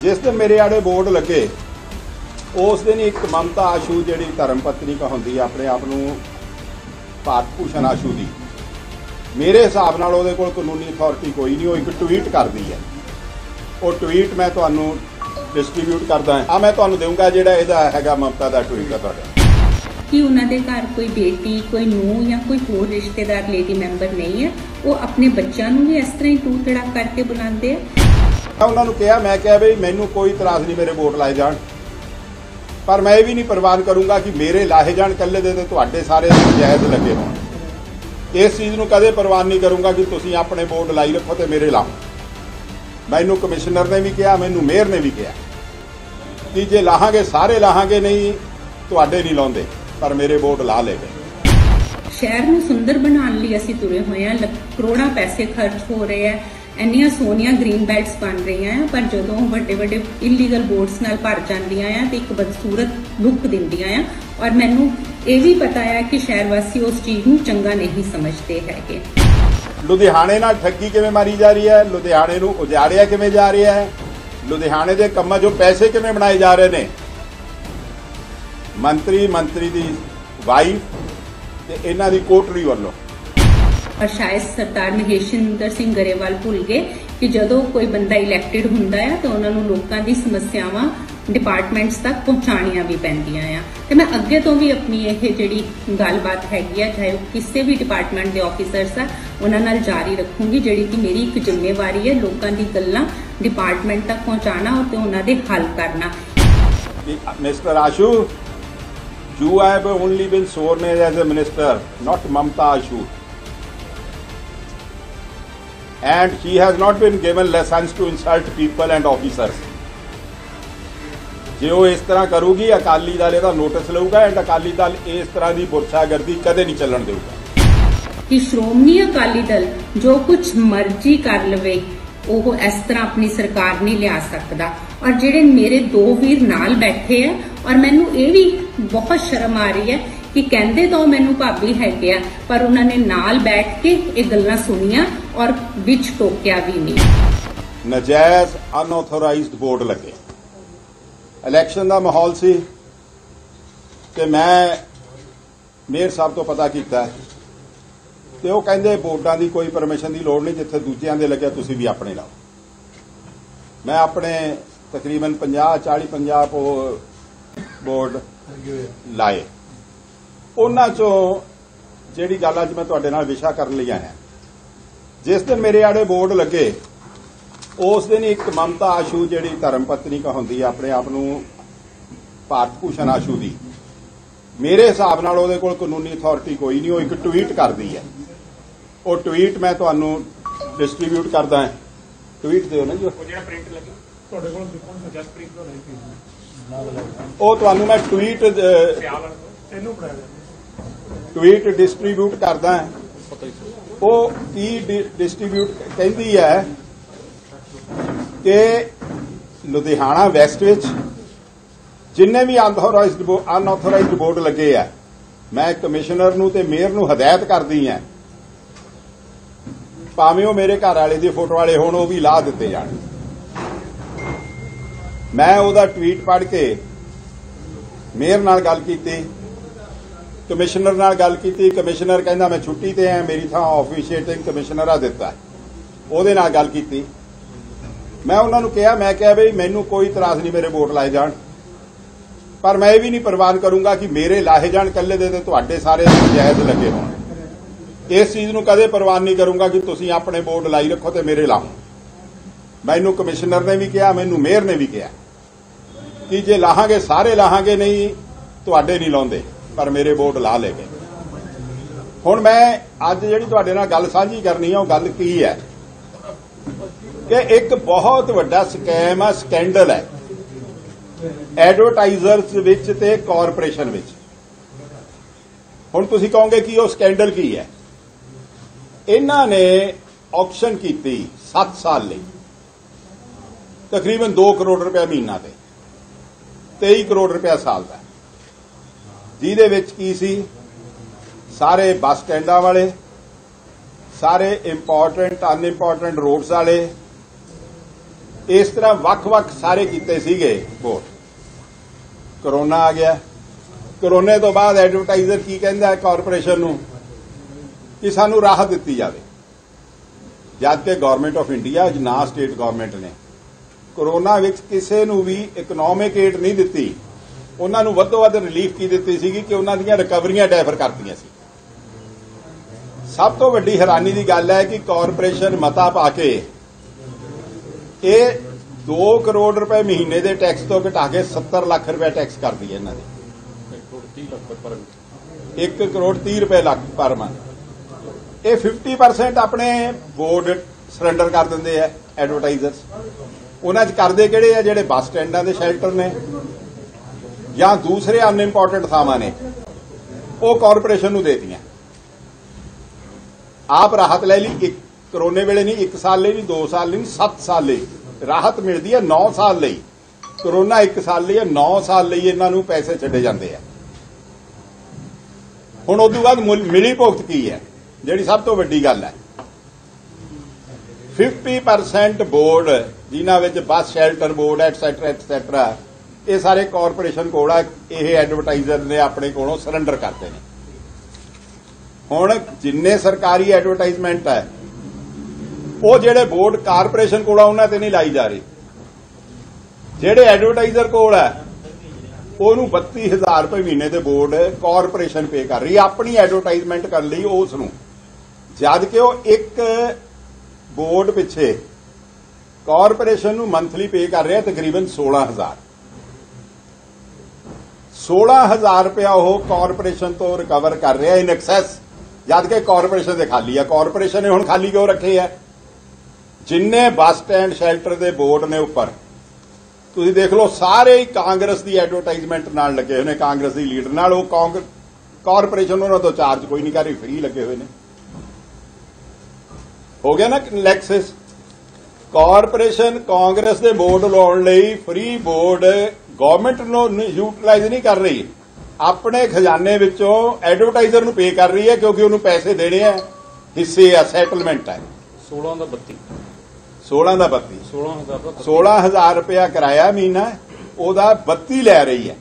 जिस दिन मेरे आड़े बोर्ड लगे उस दिन एक ममता आशू जी धर्म पत्नी कहती अपने आप भारत भूषण आशू की मेरे हिसाब नाल उहदे कोल कानूनी अथॉरिटी कोई नहीं। वो एक ट्वीट करती है, वो ट्वीट मैं तुहानूं डिस्ट्रीब्यूट करदा हां। मैं तुहानूं देऊंगा जिहड़ा इहदा हैगा ममता दा ट्वीट है तुहाडा कि उन्होंने घर कोई बेटी कोई नूह या कोई होर रिश्तेदार लेडी मैंबर नहीं है, वो अपने बच्चों को भी इस तरह ही टू तड़ाक करके बुलाते हैं। उन्होंने कहा, मैं कहा बई मैनू कोई इतराज नहीं मेरे वोट लाए जान, पर मैं भी नहीं प्रवान करूंगा कि मेरे लाए जान कल्ले दे तुहाडे सारे जायज़ लगे होण। इस चीज़ नूं कदे प्रवान नहीं करूंगा कि तुसीं अपने वोट लाई रखो तो मेरे लाओ। मैनू कमिश्नर ने भी कहा, मैनू मेयर ने भी कहा कि जे लाहांगे सारे लाहांगे, नहीं तुहाडे नहीं लाउंदे, पर मेरे वोट ला ले गए। शहर नूं सुंदर बनाने लई असीं तुरे होए हैं, करोड़ां पैसे खर्च हो रहे हैं, ਇੰਨੀਆਂ ਸੋਹਣੀਆਂ ग्रीन बैल्ट्स बन रही हैं, पर ਜਦੋਂ ਵੱਡੇ ਵੱਡੇ इलीगल बोर्ड्स नाल भर ਜਾਂਦੀਆਂ ਆ ਤੇ ਇੱਕ ਬਦਸੂਰਤ ਲੁੱਕ ਦਿੰਦੀਆਂ ਆ। और ਮੈਨੂੰ ਇਹ ਵੀ ਪਤਾ ਹੈ ਕਿ ਸ਼ਹਿਰ ਵਾਸੀ ਉਸ ਚੀਜ਼ ਨੂੰ ਚੰਗਾ ਨਹੀਂ ਸਮਝਦੇ ਹੈਗੇ। ਲੁਧਿਆਣੇ ਨਾਲ ਠੱਗੀ ਕਿਵੇਂ ਮਾਰੀ ਜਾ ਰਹੀ ਹੈ, ਲੁਧਿਆਣੇ ਨੂੰ ਉਜਾੜਿਆ ਕਿਵੇਂ ਜਾ ਰਿਹਾ ਹੈ, ਲੁਧਿਆਣੇ ਦੇ ਕੰਮਾਂ 'ਚੋਂ ਪੈਸੇ ਕਿਵੇਂ ਬਣਾਏ ਜਾ ਰਹੇ ਨੇ। ਮੰਤਰੀ ਦੀ ਵਾਈਫ ਤੇ ਇਹਨਾਂ ਦੀ ਕੋਟਰੀ ਵੱਲੋਂ। और शायद सरदार महेशिंਦਰ ਸਿੰਘ गरेवाल भुल गए कि ਜਦੋਂ कोई बंदा इलैक्टेड ਹੁੰਦਾ है तो उन्होंने लोगों की समस्यावां डिपार्टमेंट्स तक पहुंचाणियां भी पैंदियां आ। ते मैं अगे तो भी अपनी यह जिहड़ी गलबात हैगी है, चाहे किसी भी डिपार्टमेंट के ऑफिसर्स आ, उन्हां नाल जारी रखूंगी, जिहड़ी कि मेरी एक जिम्मेवारी है लोगों की गल्लां डिपार्टमेंट तक पहुंचाना और उन्हां दे हल करना। Mister Ashu, you have only been sworn in as a minister, not Mamta Ashu. And she has not been given lessons to insult people and officers. जे वो इस तरह करूगी अकाली दल इहदा नोटिस लऊगा एंड अकाली दल इस तरह की बुरशागर्दी कदे नहीं चलन देगा कि श्रोमणी अकाली दल जो कुछ मर्जी कर लवे वो इस तरह अपनी सरकार नहीं लिया सकता। और जेडे मेरे दो वीर नाल बैठे हैं, और मैनू ये भी बहुत शर्म आ रही है कि कहते तो मैनू भाभी हैगे आ, पर उन्होंने नाल बैठ के ये गल्लां सुनिया और विच टोकिया भी नहीं। नजायज अनऑथोराइज्ड बोर्ड लगे, इलैक्शन का माहौल सी ते मैं मेयर साहब तो पता किया ते वो कहंदे बोर्डां दी कोई परमिशन की लोड़ नहीं, जिथे दूजियां दे लगे तुसीं भी अपने लाओ। मैं अपने तकरीबन 50 बोर्ड लाए, उन्हां चों जिहड़ी गल अज मैं तुहाडे नाल विशा करन लई आया, जिस दिन मेरे आड़े बोर्ड लगे उस दिन एक ममता आशू जिहड़ी धर्म पत्नी कहती अपने आप भारत भूषण आशू की मेरे हिसाब नाल उहदे कोल कानूनी अथॉरिटी कोई नहीं। वो एक ट्वीट करती है, वो ट्वीट मैं तुहानूं डिस्ट्रीब्यूट करदा हां। ट्वीट दिओ ना जी, वो तुहानूं मैं ट्वीट डिस्ट्रीब्यूट करदा हां। वो की डिस्ट्रीब्यूट कहती है कि लुधियाना वैस्ट विच जिन्ने भी अनऑथोराइज्ड बोर्ड लगे है, मैं कमिश्नर नूं ते मेयर नूं हदायत करदी हां भावें वो मेरे घर वाले दी फोटो वाले होण वो भी ला दिते जाण। मैं उहदा ट्वीट पढ़ के मेयर नाल गल कीती, कमिश्नर नाल गल कीती। कमिश्नर कहंदा मैं छुट्टी ते हां, मेरी थां ऑफिशिएटिंग कमिश्नर आ दिता, उहदे नाल गल कीती। मैं उन्होंने कहा, मैं कहा बई मैनू कोई इतराज नहीं मेरे वोट लाए जान, पर मैं भी नहीं प्रवान करूंगा कि मेरे लाए जान कल्ले दे तुहाडे सारे जायज़ लगे होण। इस चीज़ नूं कदे प्रवान नहीं करूंगा कि तुसीं अपने वोट लाई रखो तो मेरे लाओ। मैनू कमिश्नर ने भी कहा, मैनू मेयर ने भी कहा कि जे लाहांगे सारे लाहांगे, नहीं तुहाडे नहीं लाउंदे, पर मेरे वोट ला ले गए। हुण मैं अज जिहड़ी तुहाडे नाल गल साझी करनी है, वो गल की है कि एक बहुत वड्डा स्कैम है, स्कैंडल है एडवरटाइजर्स विच ते कॉरपोरेशन विच। हुण तुसीं कहोगे कि वो स्कैंडल की है। इन्हां ने ऑक्शन की 7 साल लई तकरीबन 2 करोड़ रुपया महीना ते 23 करोड़ रुपया साल का, जिहदे विच की सी सारे बस स्टैंडां वाले, सारे इंपॉर्टेंट अनइंपॉर्टेंट रोड्स वाले, इस तरह ਵੱਖ-ਵੱਖ ਸਾਰੇ ਕੀਤੇ ਸੀਗੇ ਵੋਟ। ਕਰੋਨਾ ਆ ਗਿਆ। ਕਰੋਨੇ ਤੋਂ ਬਾਅਦ ਐਡਵਰਟਾਈਜ਼ਰ ਕੀ ਕਹਿੰਦਾ ਹੈ ਕਾਰਪੋਰੇਸ਼ਨ ਨੂੰ ਕਿ ਸਾਨੂੰ ਰਾਹਤ ਦਿੱਤੀ ਜਾਵੇ, ਜਦ ਕਿ ਗਵਰਨਮੈਂਟ ਆਫ ਇੰਡੀਆ ਨਾ ਸਟੇਟ ਗਵਰਨਮੈਂਟ ਨੇ ਕਰੋਨਾ ਵਿੱਚ ਕਿਸੇ ਨੂੰ ਵੀ ਇਕਨੋਮਿਕ ਏਡ ਨਹੀਂ ਦਿੱਤੀ। ਉਹਨਾਂ ਨੂੰ ਵੱਧੋ ਵੱਧ ਰਿਲੀਫ ਕੀ ਦਿੱਤੀ ਸੀਗੀ ਕਿ ਉਹਨਾਂ ਦੀਆਂ ਰਿਕਵਰੀਆਂ ਡੈਫਰ ਕਰਤੀਆਂ ਸੀ। ਸਭ ਤੋਂ ਵੱਡੀ ਹੈਰਾਨੀ ਦੀ ਗੱਲ ਹੈ ਕਿ ਕਾਰਪੋਰੇਸ਼ਨ ਮਤਾ ਪਾ ਕੇ ਇਹ 2 ਕਰੋੜ ਰੁਪਏ ਮਹੀਨੇ ਦੇ ਟੈਕਸ ਤੋਂ ਘਟਾ ਕੇ 70 ਲੱਖ ਰੁਪਏ ਟੈਕਸ ਕਰਦੀ ਹੈ ਇਹਨਾਂ ਦੇ। 1 ਕਰੋੜ 30 ਰੁਪਏ ਲੱਖ ਪਰ ਮੰਥ। ਇਹ 50% ਆਪਣੇ ਬੋਰਡ ਸਰੈਂਡਰ ਕਰ ਦਿੰਦੇ ਆ ਐਡਵਰਟਾਈਜ਼ਰਸ। ਉਹਨਾਂ 'ਚ ਕਰਦੇ ਕਿਹੜੇ ਆ? ਜਿਹੜੇ ਬੱਸ ਸਟੈਂਡਾਂ ਦੇ ਸ਼ੈਲਟਰ ਨੇ ਜਾਂ ਦੂਸਰੇ ਅਨਇੰਪੋਰਟੈਂਟ ਥਾਵਾਂ ਨੇ, ਉਹ ਕਾਰਪੋਰੇਸ਼ਨ ਨੂੰ ਦੇਤੀਆਂ। ਆਪ ਰਾਹਤ ਲੈ ਲਈ, ਇੱਕ ਕਰੋਨੇ ਵੇਲੇ ਨਹੀਂ, 1 ਸਾਲ ਲਈ ਨਹੀਂ, 2 ਸਾਲ ਲਈ ਨਹੀਂ, 7 ਸਾਲ ਲਈ ਰਾਹਤ ਮਿਲਦੀ ਹੈ। 9 ਸਾਲ ਲਈ ਕਰੋਨਾ 1 ਸਾਲ ਲਈ ਹੈ, 9 ਸਾਲ ਲਈ ਇਹਨਾਂ ਨੂੰ ਪੈਸੇ ਛੱਡੇ ਜਾਂਦੇ ਆ। ਹੁਣ ਉਸ ਤੋਂ ਬਾਅਦ ਮਿਲੀ ਭੁਗਤ ਕੀ ਹੈ, ਜਿਹੜੀ ਸਭ ਤੋਂ ਵੱਡੀ ਗੱਲ ਹੈ। 50% ਬੋਰਡ ਜਿਨ੍ਹਾਂ ਵਿੱਚ ਬੱਸ ਸ਼ੈਲਟਰ ਬੋਰਡ ਐਟਸੈਟਰਾ ਐਟਸੈਟਰਾ, ਇਹ ਸਾਰੇ ਕਾਰਪੋਰੇਸ਼ਨ ਕੋਲ ਆ। ਇਹ ਐਡਵਰਟਾਈਜ਼ਰ ਨੇ ਆਪਣੇ ਕੋਲੋਂ ਸਰੈਂਡਰ ਕਰਤੇ ਨੇ। ਹੁਣ ਜਿੰਨੇ ਸਰਕਾਰੀ ਐਡਵਰਟਾਈਜ਼ਮੈਂਟ ਹੈ ਉਹ ਜਿਹੜੇ ਬੋਰਡ ਕਾਰਪੋਰੇਸ਼ਨ ਕੋਲ ਆ ਉਹਨਾਂ ਤੇ ਨਹੀਂ ਲਾਈ ਜਾ ਰਹੀ। ਜਿਹੜੇ ਐਡਵਰਟਾਈਜ਼ਰ ਕੋਲ ਹੈ ਉਹਨੂੰ 32,000 ਰੁਪਏ ਮਹੀਨੇ ਦੇ ਬੋਰਡ ਕਾਰਪੋਰੇਸ਼ਨ ਪੇ ਕਰ ਰਹੀ ਹੈ ਆਪਣੀ ਐਡਵਰਟਾਈਜ਼ਮੈਂਟ ਕਰਨ ਲਈ ਉਸ ਨੂੰ, ਜਦ ਕਿ ਉਹ ਇੱਕ ਬੋਰਡ ਪਿੱਛੇ ਕਾਰਪੋਰੇਸ਼ਨ ਨੂੰ ਮੰਥਲੀ ਪੇ ਕਰ ਰਿਹਾ ਤਕਰੀਬਨ 16,000 ਰੁਪਇਆ ਉਹ ਕਾਰਪੋਰੇਸ਼ਨ ਤੋਂ ਰਿਕਵਰ ਕਰ ਰਿਹਾ ਇਨ ਐਕਸੈਸ, ਜਦ ਕਿ ਕਾਰਪੋਰੇਸ਼ਨ ਦੇ ਖਾਲੀ ਆ। ਕਾਰਪੋਰੇਸ਼ਨ ਨੇ ਹੁਣ ਖਾਲੀ ਕਿਉਂ ਰੱਖੇ ਆ? ਜਿੰਨੇ ਬੱਸ ਸਟੈਂਡ ਸ਼ੈਲਟਰ ਦੇ ਬੋਰਡ ਨੇ ਉੱਪਰ ਤੁਸੀਂ ਦੇਖ ਲਓ, ਸਾਰੇ ਹੀ ਕਾਂਗਰਸ ਦੀ ਐਡਵਰਟਾਈਜ਼ਮੈਂਟ ਨਾਲ ਲੱਗੇ ਹੋਏ ਨੇ, ਕਾਂਗਰਸ ਦੀ ਲੀਡਰ ਨਾਲ। ਉਹ ਕਾਰਪੋਰੇਸ਼ਨ ਉਹਨਾਂ ਤੋਂ ਚਾਰਜ ਕੋਈ ਨਹੀਂ ਕਰ ਰਹੀ, ਫ੍ਰੀ ਲੱਗੇ ਹੋਏ ਨੇ। ਹੋ ਗਿਆ ਨਾ ਲੈਕਸਿਸ। ਕਾਰਪੋਰੇਸ਼ਨ ਕਾਂਗਰਸ ਦੇ ਬੋਰਡ ਲਾਉਣ ਲਈ ਫ੍ਰੀ ਬੋਰਡ ਗਵਰਨਮੈਂਟ ਨੂੰ ਯੂਟਿਲਾਈਜ਼ ਨਹੀਂ ਕਰ ਰਹੀ, ਆਪਣੇ ਖਜ਼ਾਨੇ ਵਿੱਚੋਂ ਐਡਵਰਟਾਈਜ਼ਰ ਨੂੰ ਪੇ ਕਰ ਰਹੀ ਹੈ, ਕਿਉਂਕਿ ਉਹਨੂੰ ਪੈਸੇ ਦੇਣੇ ਆ, ਹਿੱਸੇ ਆ, ਸੈਟਲਮੈਂਟ ਹੈ। 16,000 ਰੁਪਇਆ ਕਿਰਾਇਆ ਮਹੀਨਾ, ਉਹਦਾ 32 ਲੈ ਰਹੀ ਹੈ।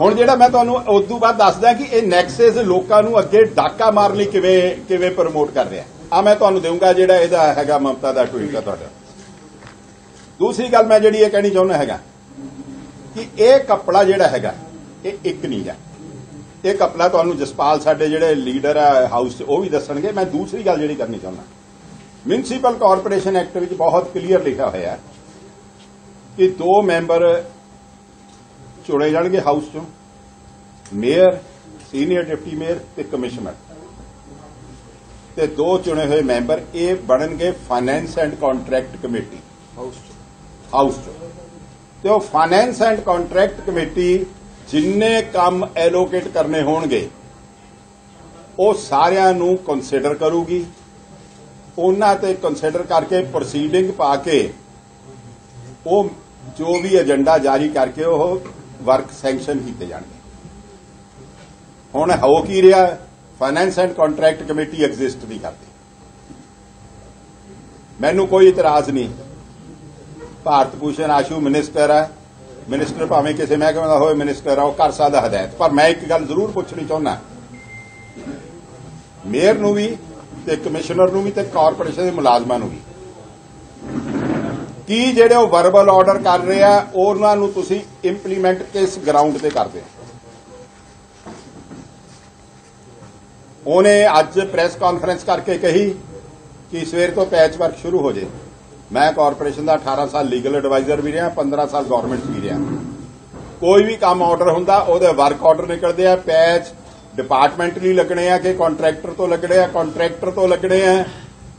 ਹੁਣ ਜਿਹੜਾ ਮੈਂ ਤੁਹਾਨੂੰ ਉਦੋਂ ਬਾਅਦ ਦੱਸਦਾ ਕਿ ਇਹ ਨੈਕਸਸ ਲੋਕਾਂ ਨੂੰ ਅੱਗੇ ਡਾਕਾ ਮਾਰਨ ਲਈ ਕਿਵੇਂ ਪ੍ਰਮੋਟ ਕਰ ਰਿਹਾ। ਆ ਮੈਂ ਤੁਹਾਨੂੰ ਦੇਵਾਂਗਾ ਜਿਹੜਾ ਇਹਦਾ ਹੈਗਾ ਮਮਤਾ ਦਾ ਟਵੀਟ ਹੈ ਤੁਹਾਡਾ। ਦੂਸਰੀ ਗੱਲ ਮੈਂ ਜਿਹੜੀ ਇਹ ਕਹਿਣੀ ਚਾਹੁੰਦਾ ਹੈਗਾ ਕਿ ਇਹ ਕਪੜਾ ਜਿਹੜਾ ਹੈਗਾ ਇਹ ਇੱਕ ਨਹੀਂ ਹੈ। ਇਹ ਕਪੜਾ ਤੁਹਾਨੂੰ ਜਸਪਾਲ ਸਾਡੇ ਜਿਹੜੇ ਲੀਡਰ ਆ ਹਾਊਸ 'ਚ ਉਹ ਵੀ ਦੱਸਣਗੇ। ਮੈਂ ਦੂਸਰੀ ਗੱਲ ਜਿਹੜੀ ਕਰਨੀ ਚਾਹੁੰਦਾ, ਮਿਊਨਿਸਪਲ ਕਾਰਪੋਰੇਸ਼ਨ ਐਕਟ ਵਿੱਚ ਬਹੁਤ ਕਲੀਅਰ ਲਿਖਿਆ ਹੋਇਆ ਕਿ 2 ਮੈਂਬਰ ਚੁਣੇ ਜਾਣਗੇ ਹਾਊਸ 'ਚੋਂ, ਮੇਅਰ, ਸੀਨੀਅਰ ਡਿਪਟੀ ਮੇਅਰ ਤੇ ਕਮਿਸ਼ਨਰ, ਤੇ 2 ਚੁਣੇ ਹੋਏ ਮੈਂਬਰ ਇਹ ਬਣਨਗੇ finance and contract committee house 'ਚ। ਤੇ ਉਹ ਫਾਈਨੈਂਸ ਐਂਡ ਕੰਟਰੈਕਟ ਕਮੇਟੀ ਜਿੰਨੇ ਕੰਮ ਐਲੋਕੇਟ ਕਰਨੇ ਹੋਣਗੇ ਉਹ ਸਾਰਿਆਂ ਨੂੰ ਕੰਸੀਡਰ ਕਰੂਗੀ। ਉਹਨਾਂ ਤੇ ਕੰਸੀਡਰ ਕਰਕੇ ਪ੍ਰੋਸੀਡਿੰਗ ਪਾ ਕੇ ਉਹ ਜੋ ਵੀ ਏਜੰਡਾ ਜਾਰੀ ਕਰਕੇ ਉਹ ਵਰਕ ਸੈਂਕਸ਼ਨ ਕੀਤੇ ਜਾਣਗੇ। ਹੁਣ ਹੋ ਕੀ ਰਿਹਾ? Finance and contract committee exist ਨਹੀਂ ਕਰਦੀ। ਮੈਨੂੰ ਕੋਈ ਇਤਰਾਜ਼ ਨਹੀਂ, ਭਾਰਤ ਭੂਸ਼ਣ ਆਸ਼ੂ ਮਿਨਿਸਟਰ ਹੈ, ਮਿਨਿਸਟਰ ਭਾਵੇਂ ਕਿਸੇ ਮਹਿਕਮੇ ਦਾ ਹੋਵੇ ਮਿਨਿਸਟਰ ਆ, ਉਹ ਕਰ ਸਕਦਾ ਹਦਾਇਤ। ਪਰ ਮੈਂ ਇੱਕ ਗੱਲ ਜ਼ਰੂਰ ਪੁੱਛਣੀ ਚਾਹੁੰਦਾ, ਮੇਅਰ ਨੂੰ ਵੀ ਤੇ ਕਮਿਸ਼ਨਰ ਨੂੰ ਵੀ ਤੇ ਕਾਰਪੋਰੇਸ਼ਨ ਦੇ ਮੁਲਾਜ਼ਮਾਂ ਨੂੰ ਵੀ, ਕੀ ਜਿਹੜੇ ਉਹ ਵਰਬਲ ਆਰਡਰ ਕਰ ਰਹੇ ਆ ਉਹਨਾਂ ਨੂੰ ਤੁਸੀਂ ਇੰਪਲੀਮੈਂਟ ਕਿਸ ਗਰਾਊਂਡ ਤੇ ਕਰਦੇ ਹੋ? ਉਹਨੇ ਅੱਜ ਪ੍ਰੈਸ ਕਾਨਫਰੰਸ ਕਰਕੇ ਕਹੀ ਕਿ ਸਵੇਰ ਤੋਂ ਪੈਚ ਵਰਕ ਸ਼ੁਰੂ ਹੋ ਜੇ। ਮੈਂ ਕਾਰਪੋਰੇਸ਼ਨ ਦਾ 18 ਸਾਲ ਲੀਗਲ ਐਡਵਾਈਜ਼ਰ ਵੀ ਰਿਹਾ, 15 ਸਾਲ ਗਵਰਨਮੈਂਟ ਵੀ ਰਿਹਾ। ਕੋਈ ਵੀ ਕੰਮ ਆਰਡਰ ਹੁੰਦਾ ਉਹਦੇ ਵਰਕ ਆਰਡਰ ਨਿਕਲਦੇ ਆ, ਪੈਚ ਡਿਪਾਰਟਮੈਂਟਲੀ ਲੱਗਣੇ ਆ ਕਿ ਕੰਟਰੈਕਟਰ ਤੋਂ ਲੱਗਣੇ ਆ, ਕੰਟਰੈਕਟਰ ਤੋਂ ਲੱਗਣੇ ਆ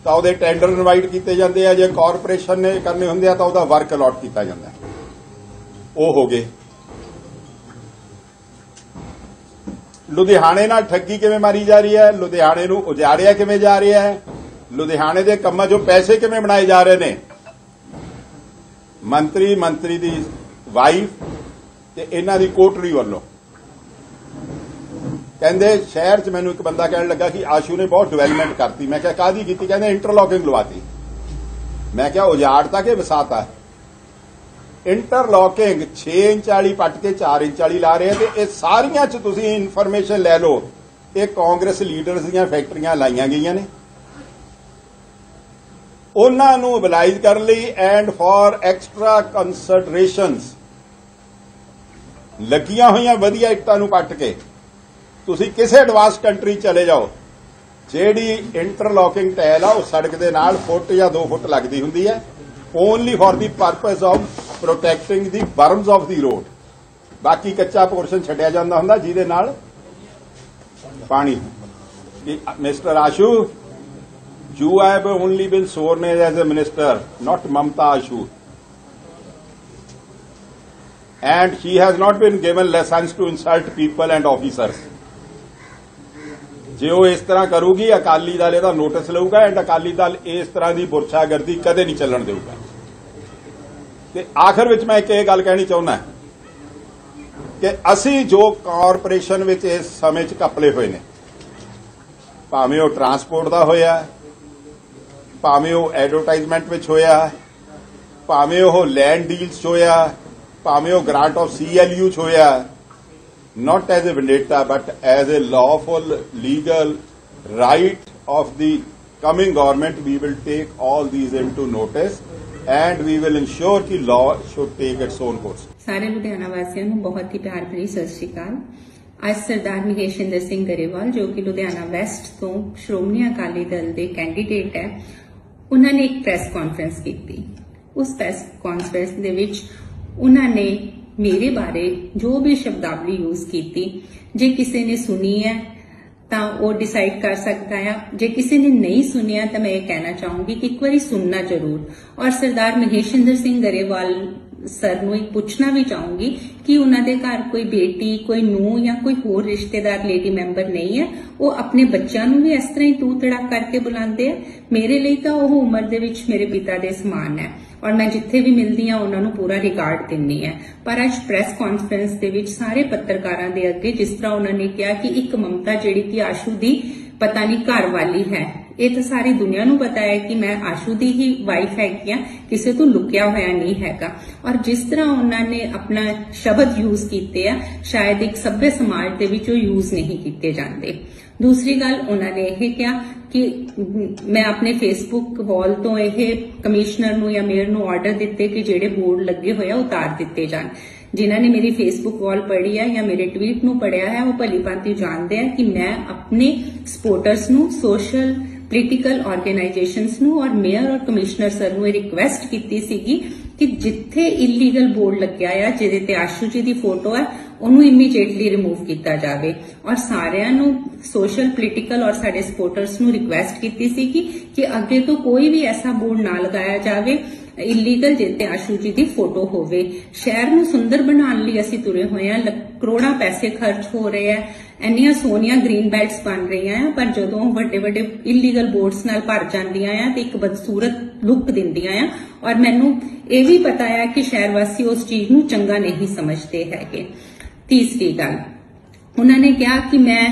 ਤਾਂ ਉਹਦੇ ਟੈਂਡਰ ਇਨਵਾਈਟ ਕੀਤੇ ਜਾਂਦੇ ਆ। ਜੇ ਕਾਰਪੋਰੇਸ਼ਨ ਨੇ ਕਰਨੇ ਹੁੰਦੇ ਆ ਤਾਂ ਉਹਦਾ ਵਰਕ ਅਲਾਟ ਕੀਤਾ ਜਾਂਦਾ। ਉਹ ਹੋ ਗਏ। ਲੁਧਿਆਣੇ ਨਾਲ ਠੱਗੀ ਕਿਵੇਂ ਮਾਰੀ ਜਾ ਰਹੀ ਹੈ, ਲੁਧਿਆਣੇ ਨੂੰ ਉਜਾੜਿਆ ਕਿਵੇਂ ਜਾ ਰਿਹਾ ਹੈ, ਲੁਧਿਆਣੇ ਦੇ ਕੰਮਾਂ 'ਚੋਂ ਪੈਸੇ ਕਿਵੇਂ ਬਣਾਏ ਜਾ ਰਹੇ ਨੇ। ਮੰਤਰੀ ਦੀ ਵਾਈਫ ਤੇ ਇਹਨਾਂ ਦੀ ਕੋਟਰੀ ਵੱਲੋਂ ਕਹਿੰਦੇ ਸ਼ਹਿਰ 'ਚ ਮੈਨੂੰ ਇੱਕ ਬੰਦਾ ਕਹਿਣ ਲੱਗਾ ਕਿ ਆਸ਼ੂ ਨੇ ਬਹੁਤ ਡਿਵੈਲਪਮੈਂਟ ਕਰਤੀ। ਮੈਂ ਕਿਹਾ ਕਾਹਦੀ ਕੀਤੀ? ਕਹਿੰਦੇ ਇੰਟਰਲੌਕਿੰਗ ਲਵਾਤੀ। मैं क्या उजाड़ता के वसाता है? इंटरलॉकिंग 6 इंच वाली पट के 4 इंच वाली ला रहे हैं। ये सारियां च तुसीं इन्फॉर्मेशन लै लो, ये कांग्रेस लीडर्स दीयां फैक्ट्रियां लाइयां गईयां ने। उन्हां नूं मोबिलाइज करन लई एंड फॉर एक्सट्रा कंसिडरेशनस लगियां होईयां वधिया इट्टां नूं पट के तुसीं किसे एडवांस कंट्री चले जाओ, ਜਿਹੜੀ इंटरलॉकिंग टैल आ सड़क के नाल फुट या 2 फुट लगती हुंदी है, only for the purpose of protecting the berms of the road. बाकी कच्चा पोर्शन छड्डिया जांदा हुंदा जिहदे नाल पानी। Mister Ashu, you have only been sworn as a minister, not Mamta Ashu, and she has not been given lessons to insult people and officers. ਜੇ ਉਹ ਇਸ ਤਰ੍ਹਾਂ ਕਰੂਗੀ ਅਕਾਲੀ ਦਲ ਇਹਦਾ ਨੋਟਿਸ ਲਊਗਾ ਐਂਡ ਅਕਾਲੀ ਦਲ ਇਸ ਤਰ੍ਹਾਂ ਦੀ ਬੁਰਛਾਗਰਦੀ ਕਦੇ ਨਹੀਂ ਚੱਲਣ ਦੇਊਗਾ। ਤੇ ਆਖਰ ਵਿੱਚ ਮੈਂ ਇੱਕ ਇਹ ਗੱਲ ਕਹਿਣੀ ਚਾਹੁੰਦਾ ਕਿ ਅਸੀਂ ਜੋ ਕਾਰਪੋਰੇਸ਼ਨ ਵਿੱਚ ਇਸ ਸਮੇਂ 'ਚ ਘਪਲੇ ਹੋਏ ਨੇ, ਭਾਵੇਂ ਉਹ ਟਰਾਂਸਪੋਰਟ ਦਾ ਹੋਇਆ, ਭਾਵੇਂ ਉਹ ਐਡਵਰਟਾਈਜ਼ਮੈਂਟ ਵਿੱਚ ਹੋਇਆ, ਭਾਵੇਂ ਉਹ ਲੈਂਡ ਡੀਲਸ 'ਚ ਹੋਇਆ, ਭਾਵੇਂ ਉਹ ਗ੍ਰਾਂਟ ਆਫ CLU 'ਚ ਹੋਇਆ, not as a vendetta but as a lawful legal right of the coming government, we will take all these into notice and we will ensure कि law should take its own course। सारे लुधियाना वासियों को बहुत ही प्यार भरी सत श्री अकाल। आज सरदार महेशिंदर सिंह गरेवाल जो कि लुधियाना वैस्ट तो श्रोमणी अकाली दल के कैंडीडेट है, उन्होंने एक प्रेस कॉन्फ्रेंस की। उस प्रेस कॉन्फ्रेंस दे विच उन्होंने मेरे बारे जो भी शब्दावली यूज की, जे किसी ने सुनी है तो वो डिसाइड कर सकता है, जे किसी ने नहीं सुनिया तो मैं ये कहना चाहूंगी कि एक बार सुनना जरूर। और सरदार महेशिंदर सिंह गरेवाल सर नूं पूछना भी चाहूंगी कि उन्होंने घर कोई बेटी, कोई नूह या कोई होर रिश्तेदार लेडी मैंबर नहीं है, वो अपने बच्चों नूं भी इस तरह ही तू तड़ाक करके बुलाते हैं। मेरे लिए तो वह उम्र दे विच मेरे पिता दे समान है और मैं जिथे भी मिलती हाँ उन्होंने पूरा रिकार्ड दिंदी है। पर अज प्रेस कॉन्फ्रेंस दे विच सारे पत्रकारां दे अगे जिस तरह उन्होंने कहा कि एक ममता जिहड़ी कि आशू दी पता नहीं घर वाली है, ये तो सारी दुनिया नूं पता है कि मैं आशू दी ही वाइफ हैगी हां, किसी तो लुकिया होया नहीं हैगा। और जिस तरह उन्होंने अपना शब्द यूज किए हैं शायद एक सभ्य समाज दे विच यूज नहीं किए जाते। दूसरी गल उन्होंने यह कहा कि मैं अपने फेसबुक वॉल तो यह कमिश्नर नूं या मेयर नूं ऑर्डर दिते कि जेडे बोर्ड लगे हुए उतार दिते जान। जिन्हों ने मेरी फेसबुक वॉल पढ़ी है या मेरे ट्वीट नूं पढ़िया है वो भली भांति जानते हैं कि मैं अपने सपोर्टर्स नूं, सोशल पोलिटिकल ऑर्गेनाइजेशंस नूं और मेयर और कमिश्नर सर नूं रिक्वेस्ट की सीगी कि जिथे इलीगल बोर्ड लग्या है जिहदे ते आशू जी की फोटो है उन्होंने इमीडिएटली रिमूव किया जाए। और सारियां नूं सोशल पोलिटिकल और साडे सपोर्टर्स नूं रिक्वेस्ट की सीगी कि अगे तो कोई भी ऐसा बोर्ड ना लगाया जाए इलीगल जिते आशू जी की फोटो होवे। शहर नूं सुंदर बनाने लई असीं तुरे होए हैं, करोड़ां पैसे खर्च हो रहे हैं, इन्नियां सोहणियां ग्रीन बेल्ट्स बन रही हैं, पर जदों वड्डे वड्डे इलीगल बोर्ड्स नाल भर जांदियां हैं ते एक बदसूरत लुक दिंदियां हैं। और मैनूं ये भी पता है कि शहर वासी उस चीज नूं चंगा नहीं समझते हैगे। तीसरी गल उन्होंने कहा कि मैं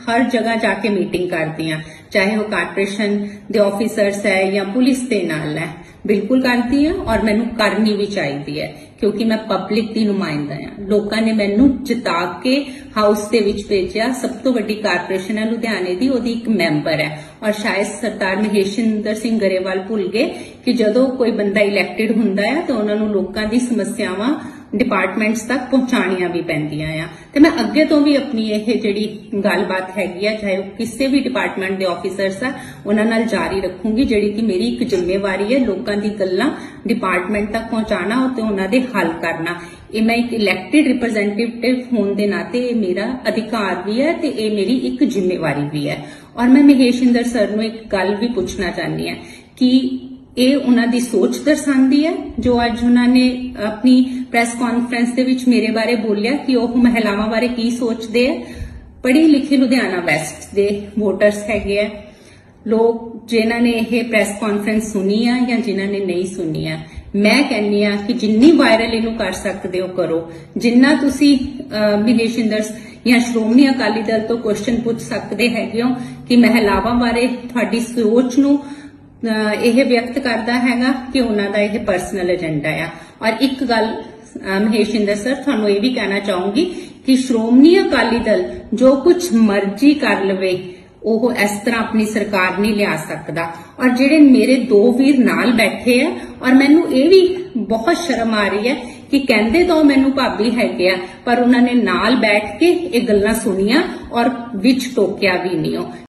हर जगह जाके मीटिंग करती हाँ, चाहे वो कारपोरेशन दे ऑफिसर्स है या पुलिस दे नाल है, बिल्कुल करती है और मैनू करनी भी चाहिए है क्योंकि मैं पब्लिक की नुमाइंदा हाँ। लोगों ने मैनू जिता के हाउस दे विच भेजिया, सब तो वड्डी कारपोरेशन है लुधियाने दी, ओदी एक मैंबर है। और शायद सरदार महेशिंदर सिंह गरेवाल भुल गए कि जदों कोई बंदा इलैक्टेड हुंदा है तो उन्होंने लोगों की समस्यावां डिपार्टमेंट्स तक पहुंचाणियां भी पैंदियां आ। ते मैं अगे तो भी अपनी यह जिहड़ी गलबात हैगी आ चाहे किसी भी डिपार्टमेंट के ऑफिसर्स आ उन्हां नाल जारी रखूंगी, जिहड़ी कि मेरी एक जिम्मेवारी है लोगों की गल्लां डिपार्टमेंट तक पहुंचाना और उन्हां दे हल करना। ये मैं एक इलैक्टेड रिप्रेजेंटेटिव होने के नाते मेरा अधिकार भी है ते ये मेरी एक जिम्मेवारी भी है। और मैं महेशिंदर सर नूं एक गल भी पूछना चाहनी है कि ये उन्हां दी सोच दर्शांदी है जो अज उन्होंने अपनी प्रेस कॉन्फ्रेंस दे विच मेरे बारे बोलिया कि वह महिलावां बारे की सोचते हैं। पढ़ी लिखी लुधियाना वैस्ट दे वोटर्स हैगे लोग जिन्हां ने यह प्रेस कॉन्फ्रेंस सुनी है या जिन्हां ने नहीं सुनी है, मैं कहनी हाँ कि जिन्नी वायरल इनू कर सकते हो करो, जिन्ना तुसी महेशिंदर या श्रोमणी अकाली दल तो क्वेश्चन पूछ सकते हैगे हो कि महिलावां बारे तुहाडी सोच नू ਇਹ ਵਿਅਕਤ ਕਰਦਾ ਹੈਗਾ ਕਿ ਉਹਨਾਂ ਦਾ ਇਹ ਪਰਸਨਲ ਏਜੰਡਾ ਆ। ਔਰ ਇੱਕ ਗੱਲ ਮਹੇਸ਼ਿੰਦਰ ਸਰ ਤੁਹਾਨੂੰ ਇਹ ਵੀ ਕਹਿਣਾ ਚਾਹੂੰਗੀ ਕਿ ਸ਼੍ਰੋਮਣੀ ਅਕਾਲੀ ਦਲ ਜੋ ਕੁਝ ਮਰਜ਼ੀ ਕਰ ਲਵੇ ਉਹ ਇਸ ਤਰ੍ਹਾਂ ਆਪਣੀ ਸਰਕਾਰ ਨਹੀਂ ਲਿਆ ਸਕਦਾ। ਔਰ ਜਿਹੜੇ ਮੇਰੇ ਦੋ ਵੀਰ ਨਾਲ ਬੈਠੇ ਆ, ਔਰ ਮੈਨੂੰ ਇਹ ਵੀ ਬਹੁਤ ਸ਼ਰਮ ਆ ਰਹੀ ਹੈ ਕਿ ਕਹਿੰਦੇ ਤਾਂ ਮੈਨੂੰ ਭਾਬੀ ਹੈਗੇ ਆ, ਪਰ ਉਹਨਾਂ ਨੇ ਨਾਲ ਬੈਠ ਕੇ ਇਹ ਗੱਲਾਂ ਸੁਣੀਆਂ ਔਰ ਵਿੱਚ ਟੋਕਿਆ ਵੀ ਨਹੀਂ।